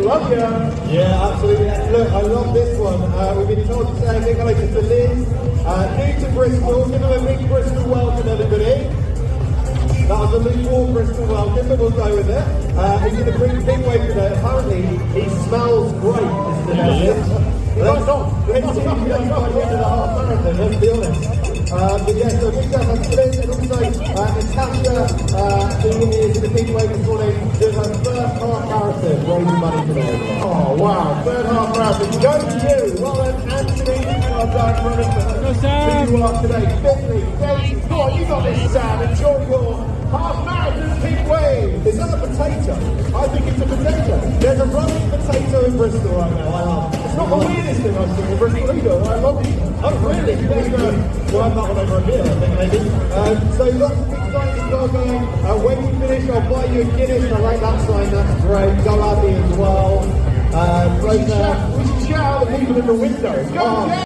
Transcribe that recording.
love you. Yeah, absolutely. Look, I love this one. We've been told to say a big hello to Liz, new to Bristol. Give them a big Bristol welcome, everybody. That was a lukewarm Bristol welcome, but we'll go with it. He's going to bring big weight today. Apparently, he smells great, Mr. Nelson. Let's see if he does by the end of the half marathon, let's be honest. But yeah, so big shout out to Liz, and also Natasha, who is in the big weight this morning, doing her first half marathon, raising money today. Oh wow, third half marathon. Go to you. Well then, Anthony, well done, running. Go, Sam. Who you are today. Finley, Daisy, go on, you got this, Sam. Enjoy your half marathon big wave. Is that a potato? I think it's a potato. There's a running potato in Bristol right now. I love it. It's not the weirdest thing I've seen in Bristol either. I love it. Oh, really? Well, I'm not one over a beer, I think, maybe. So lots of exciting stuff going. When we finish, I'll buy you a Guinness. I like that sign, that's great. Go Abby as well. We should shout out the people in the window. Go,